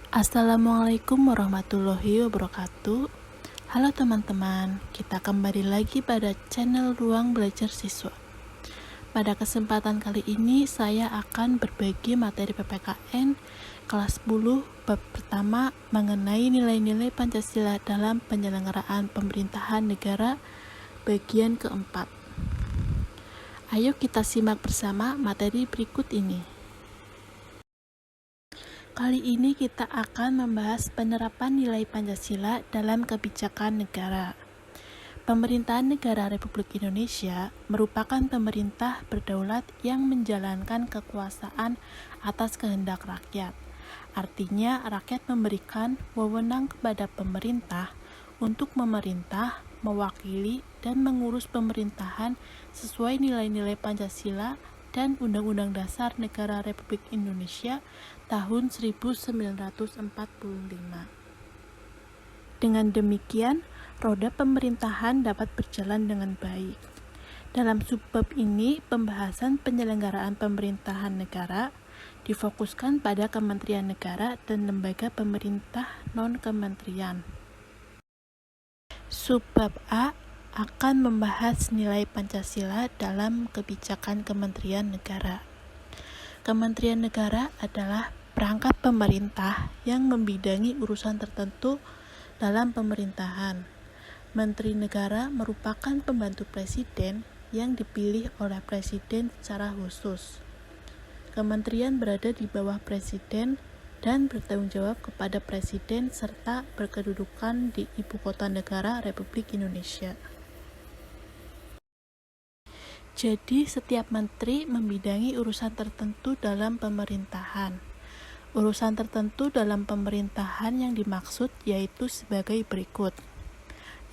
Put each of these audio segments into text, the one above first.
Assalamualaikum warahmatullahi wabarakatuh. Halo teman-teman, kita kembali lagi pada channel Ruang Belajar Siswa. Pada kesempatan kali ini saya akan berbagi materi PPKN kelas 10 bab pertama mengenai nilai-nilai Pancasila dalam penyelenggaraan pemerintahan negara bagian keempat. Ayo kita simak bersama materi berikut ini. Kali ini kita akan membahas penerapan nilai Pancasila dalam kebijakan negara. Pemerintahan Negara Republik Indonesia merupakan pemerintah berdaulat yang menjalankan kekuasaan atas kehendak rakyat. Artinya, rakyat memberikan wewenang kepada pemerintah untuk memerintah, mewakili, dan mengurus pemerintahan sesuai nilai-nilai Pancasila dan Undang-Undang Dasar Negara Republik Indonesia tahun 1945. Dengan demikian, roda pemerintahan dapat berjalan dengan baik. Dalam subbab ini, pembahasan penyelenggaraan pemerintahan negara difokuskan pada kementerian negara dan lembaga pemerintah non-kementerian. Subbab A akan membahas nilai Pancasila dalam kebijakan kementerian negara. Kementerian negara adalah perangkat pemerintah yang membidangi urusan tertentu dalam pemerintahan. Menteri negara merupakan pembantu presiden yang dipilih oleh presiden secara khusus. Kementerian berada di bawah presiden dan bertanggung jawab kepada presiden serta berkedudukan di Ibu Kota Negara Republik Indonesia. Jadi, setiap menteri membidangi urusan tertentu dalam pemerintahan. Urusan tertentu dalam pemerintahan yang dimaksud yaitu sebagai berikut.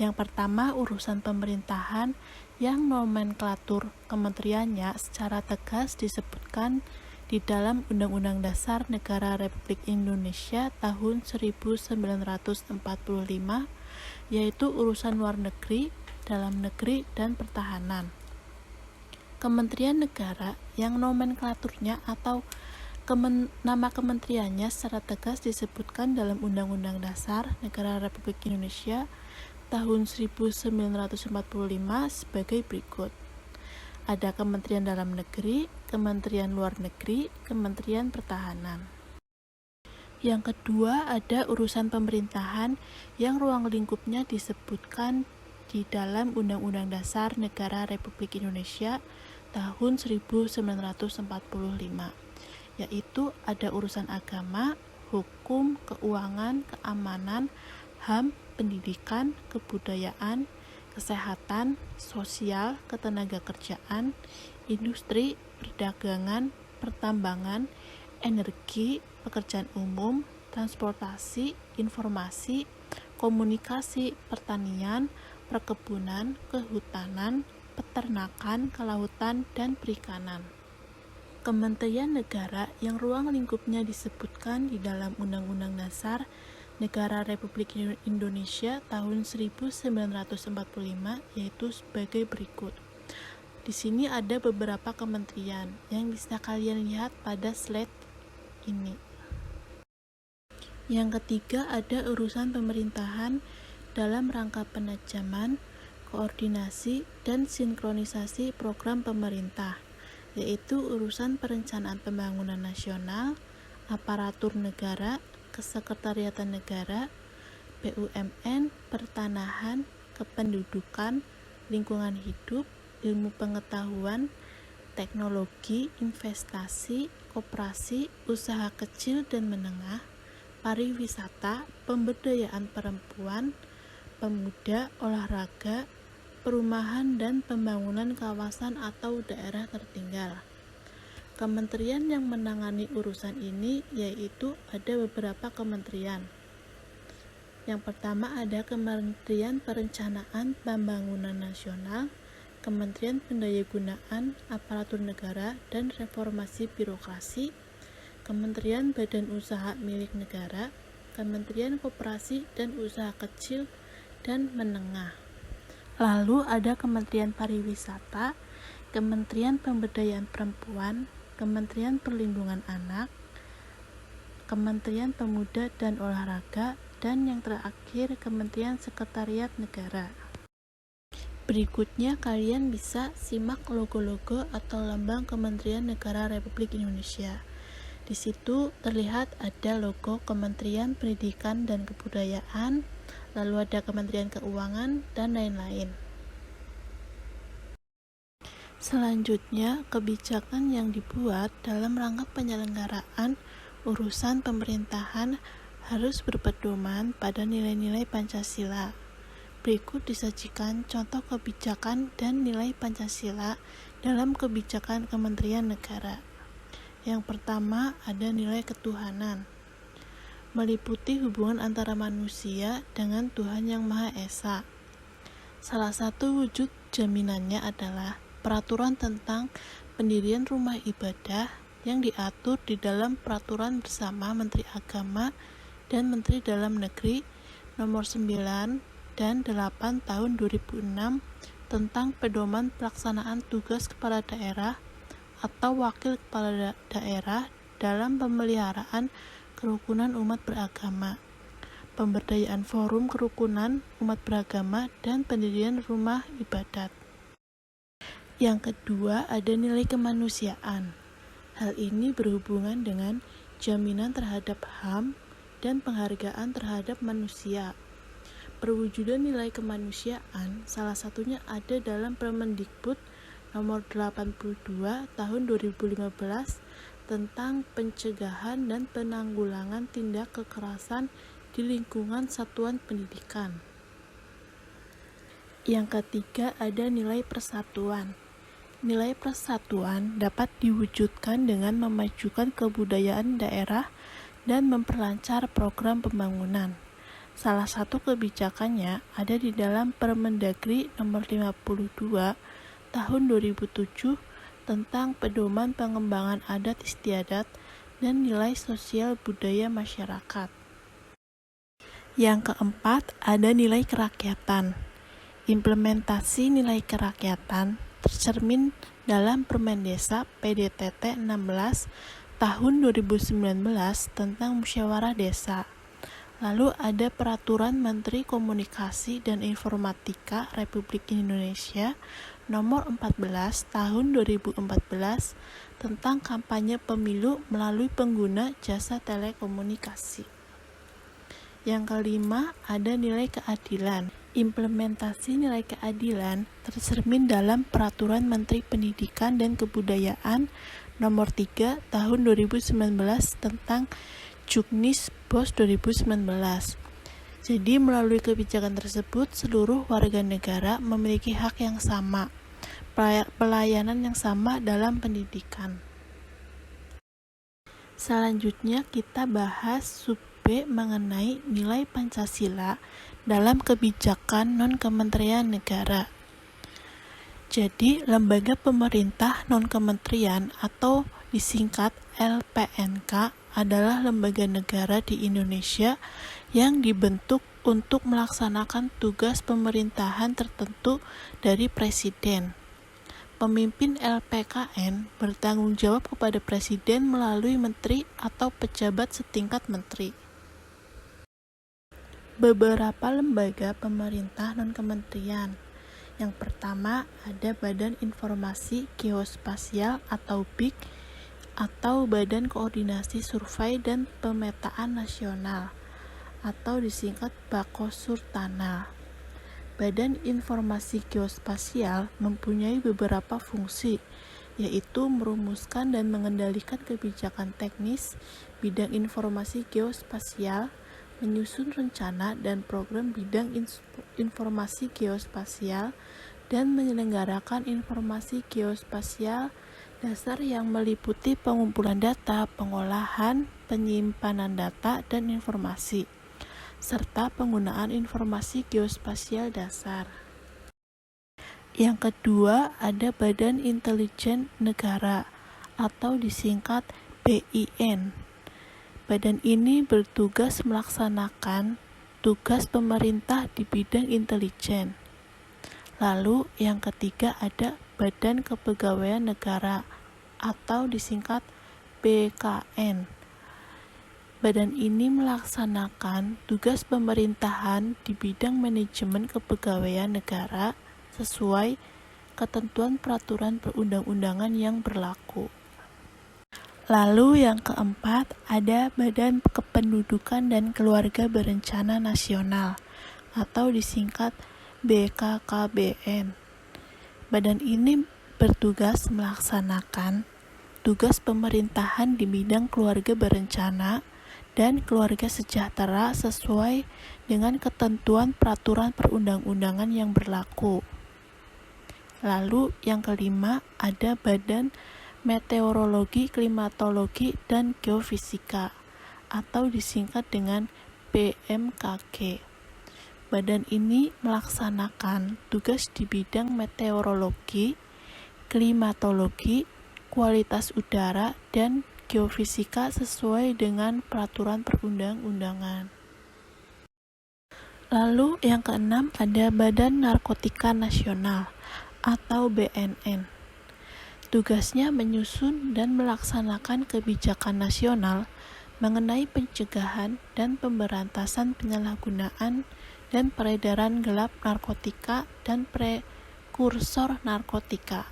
Yang pertama, urusan pemerintahan yang nomenklatur kementeriannya secara tegas disebutkan di dalam Undang-Undang Dasar Negara Republik Indonesia tahun 1945, yaitu urusan luar negeri, dalam negeri, dan pertahanan. Kementerian negara yang nomenklaturnya atau nama kementeriannya secara tegas disebutkan dalam Undang-Undang Dasar Negara Republik Indonesia tahun 1945 sebagai berikut. Ada Kementerian Dalam Negeri, Kementerian Luar Negeri, Kementerian Pertahanan. Yang kedua, ada urusan pemerintahan yang ruang lingkupnya disebutkan di dalam Undang-Undang Dasar Negara Republik Indonesia tahun 1945, yaitu ada urusan agama, hukum, keuangan, keamanan, HAM, pendidikan, kebudayaan, kesehatan, sosial, ketenagakerjaan, industri, perdagangan, pertambangan, energi, pekerjaan umum, transportasi, informasi, komunikasi, pertanian, perkebunan, kehutanan, peternakan, kelautan, dan perikanan. Kementerian negara yang ruang lingkupnya disebutkan di dalam Undang-Undang Dasar Negara Republik Indonesia tahun 1945 yaitu sebagai berikut. Di sini ada beberapa kementerian yang bisa kalian lihat pada slide ini. Yang ketiga, ada urusan pemerintahan dalam rangka penajaman, koordinasi, dan sinkronisasi program pemerintah, yaitu urusan perencanaan pembangunan nasional, aparatur negara, kesekretariatan negara, BUMN, pertanahan, kependudukan, lingkungan hidup, ilmu pengetahuan, teknologi, investasi, koperasi, usaha kecil dan menengah, pariwisata, pemberdayaan perempuan, pemuda, olahraga, perumahan dan pembangunan kawasan atau daerah tertinggal. Kementerian yang menangani urusan ini yaitu ada beberapa kementerian. Yang pertama ada Kementerian Perencanaan Pembangunan Nasional, Kementerian Pendayagunaan Aparatur Negara dan Reformasi Birokrasi, Kementerian Badan Usaha Milik Negara, Kementerian Koperasi dan Usaha Kecil dan Menengah. Lalu ada Kementerian Pariwisata, Kementerian Pemberdayaan Perempuan, Kementerian Perlindungan Anak, Kementerian Pemuda dan Olahraga, dan yang terakhir Kementerian Sekretariat Negara. Berikutnya kalian bisa simak logo-logo atau lambang Kementerian Negara Republik Indonesia. Di situ terlihat ada logo Kementerian Pendidikan dan Kebudayaan, lalu ada Kementerian Keuangan, dan lain-lain. Selanjutnya, kebijakan yang dibuat dalam rangka penyelenggaraan urusan pemerintahan harus berpedoman pada nilai-nilai Pancasila. Berikut disajikan contoh kebijakan dan nilai Pancasila dalam kebijakan Kementerian Negara. Yang pertama ada nilai ketuhanan, meliputi hubungan antara manusia dengan Tuhan Yang Maha Esa. Salah satu wujud jaminannya adalah peraturan tentang pendirian rumah ibadah yang diatur di dalam Peraturan Bersama Menteri Agama dan Menteri Dalam Negeri Nomor 9 dan 8 tahun 2006 tentang pedoman pelaksanaan tugas kepala daerah atau wakil kepala daerah dalam pemeliharaan kerukunan umat beragama, pemberdayaan forum kerukunan umat beragama, dan pendirian rumah ibadat. Yang kedua ada nilai kemanusiaan. Hal ini berhubungan dengan jaminan terhadap HAM dan penghargaan terhadap manusia. Perwujudan nilai kemanusiaan salah satunya ada dalam Permendikbud nomor 82 tahun 2015 tentang pencegahan dan penanggulangan tindak kekerasan di lingkungan satuan pendidikan. Yang ketiga ada nilai persatuan. Nilai persatuan dapat diwujudkan dengan memajukan kebudayaan daerah dan memperlancar program pembangunan. Salah satu kebijakannya ada di dalam Permendagri nomor 52 tahun 2007 tentang pedoman pengembangan adat istiadat dan nilai sosial budaya masyarakat. Yang keempat ada nilai kerakyatan. Implementasi nilai kerakyatan tercermin dalam Permendesa PDTT 16 tahun 2019 tentang musyawarah desa. Lalu ada Peraturan Menteri Komunikasi dan Informatika Republik Indonesia nomor 14 tahun 2014 tentang kampanye pemilu melalui pengguna jasa telekomunikasi. Yang kelima ada nilai keadilan. Implementasi nilai keadilan tercermin dalam Peraturan Menteri Pendidikan dan Kebudayaan nomor 3 tahun 2019 tentang Juknis BOS 2019. Jadi melalui kebijakan tersebut seluruh warga negara memiliki hak yang sama, pelayanan yang sama dalam pendidikan. Selanjutnya kita bahas sub B mengenai nilai Pancasila dalam kebijakan non-kementerian negara. Jadi lembaga pemerintah non-kementerian atau disingkat LPNK adalah lembaga negara di Indonesia yang dibentuk untuk melaksanakan tugas pemerintahan tertentu dari Presiden. Pemimpin LPKN bertanggung jawab kepada Presiden melalui menteri atau pejabat setingkat menteri. Beberapa lembaga pemerintah non-kementerian. Yang pertama ada Badan Informasi Geospasial atau BIG atau Badan Koordinasi Survei dan Pemetaan Nasional atau disingkat Bakosurtanal. Badan Informasi Geospasial mempunyai beberapa fungsi, yaitu merumuskan dan mengendalikan kebijakan teknis bidang informasi geospasial, menyusun rencana dan program bidang informasi geospasial, dan menyelenggarakan informasi geospasial dasar yang meliputi pengumpulan data, pengolahan, penyimpanan data dan informasi, serta penggunaan informasi geospasial dasar. Yang kedua ada Badan Intelijen Negara atau disingkat BIN. Badan ini bertugas melaksanakan tugas pemerintah di bidang intelijen. Lalu yang ketiga ada Badan Kepegawaian Negara atau disingkat BKN. Badan ini melaksanakan tugas pemerintahan di bidang manajemen kepegawaian negara sesuai ketentuan peraturan perundang-undangan yang berlaku. Lalu yang keempat, ada Badan Kependudukan dan Keluarga Berencana Nasional atau disingkat BKKBN. Badan ini bertugas melaksanakan tugas pemerintahan di bidang keluarga berencana dan keluarga sejahtera sesuai dengan ketentuan peraturan perundang-undangan yang berlaku. Lalu yang kelima, ada Badan Meteorologi, Klimatologi, dan Geofisika atau disingkat dengan BMKG. Badan ini melaksanakan tugas di bidang meteorologi, klimatologi, kualitas udara, dan geofisika sesuai dengan peraturan perundang-undangan. Lalu yang keenam, ada Badan Narkotika Nasional atau BNN. Tugasnya menyusun dan melaksanakan kebijakan nasional mengenai pencegahan dan pemberantasan penyalahgunaan dan peredaran gelap narkotika dan prekursor narkotika.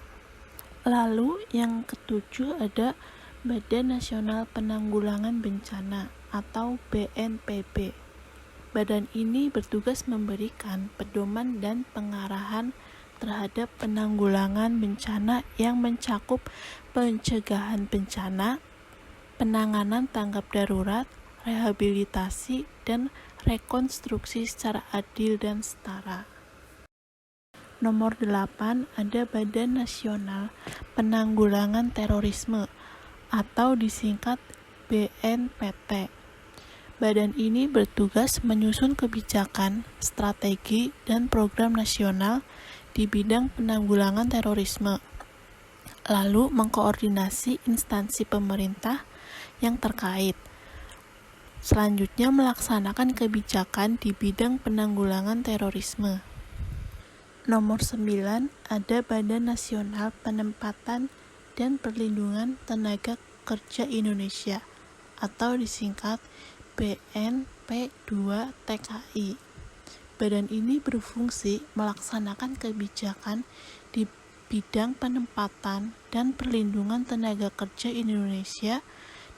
Lalu yang ketujuh, ada Badan Nasional Penanggulangan Bencana atau BNPB. Badan ini bertugas memberikan pedoman dan pengarahan terhadap penanggulangan bencana yang mencakup pencegahan bencana, penanganan tanggap darurat, rehabilitasi, dan rekonstruksi secara adil dan setara. Nomor 8, ada Badan Nasional Penanggulangan Terorisme atau disingkat BNPT. Badan ini bertugas menyusun kebijakan, strategi, dan program nasional di bidang penanggulangan terorisme, lalu mengkoordinasi instansi pemerintah yang terkait. Selanjutnya melaksanakan kebijakan di bidang penanggulangan terorisme. Nomor 9, ada Badan Nasional Penempatan dan Perlindungan Tenaga Kerja Indonesia atau disingkat BNP2TKI. Badan ini berfungsi melaksanakan kebijakan di bidang penempatan dan perlindungan tenaga kerja Indonesia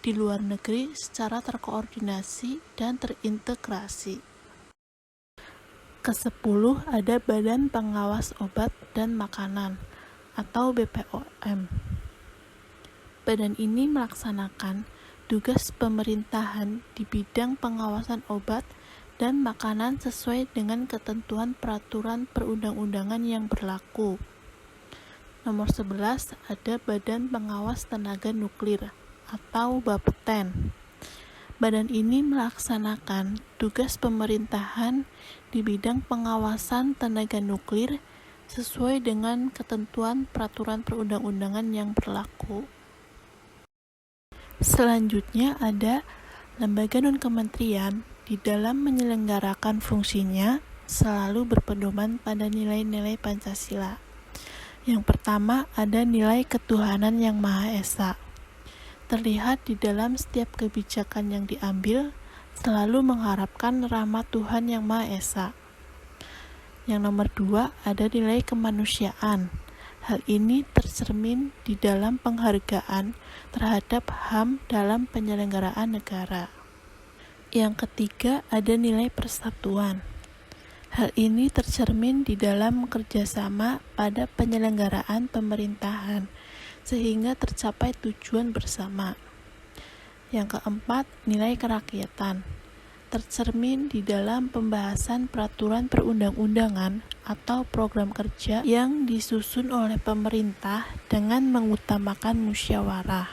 di luar negeri secara terkoordinasi dan terintegrasi. Ke-10, ada Badan Pengawas Obat dan Makanan atau BPOM. Badan ini melaksanakan tugas pemerintahan di bidang pengawasan obat dan makanan sesuai dengan ketentuan peraturan perundang-undangan yang berlaku. Nomor 11, ada Badan Pengawas Tenaga Nuklir atau Bapeten. Badan ini melaksanakan tugas pemerintahan di bidang pengawasan tenaga nuklir sesuai dengan ketentuan peraturan perundang-undangan yang berlaku. Selanjutnya ada lembaga non-kementerian di dalam menyelenggarakan fungsinya selalu berpedoman pada nilai-nilai Pancasila. Yang pertama, ada nilai ketuhanan yang Maha Esa. Terlihat di dalam setiap kebijakan yang diambil selalu mengharapkan rahmat Tuhan yang Maha Esa. Yang nomor 2, ada nilai kemanusiaan. Hal ini tercermin di dalam penghargaan terhadap HAM dalam penyelenggaraan negara. Yang ketiga, ada nilai persatuan. Hal ini tercermin di dalam kerjasama pada penyelenggaraan pemerintahan, sehingga tercapai tujuan bersama. Yang keempat, nilai kerakyatan. Tercermin di dalam pembahasan peraturan perundang-undangan atau program kerja yang disusun oleh pemerintah dengan mengutamakan musyawarah.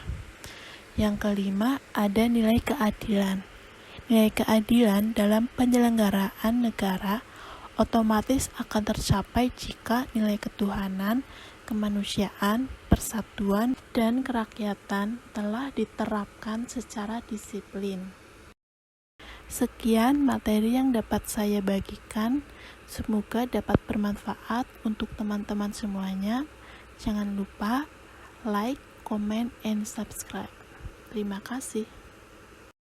Yang kelima, ada nilai keadilan. Nilai keadilan dalam penyelenggaraan negara otomatis akan tercapai jika nilai ketuhanan, kemanusiaan, persatuan, dan kerakyatan telah diterapkan secara disiplin. Sekian materi yang dapat saya bagikan. Semoga dapat bermanfaat untuk teman-teman semuanya. Jangan lupa like, comment, and subscribe. Terima kasih.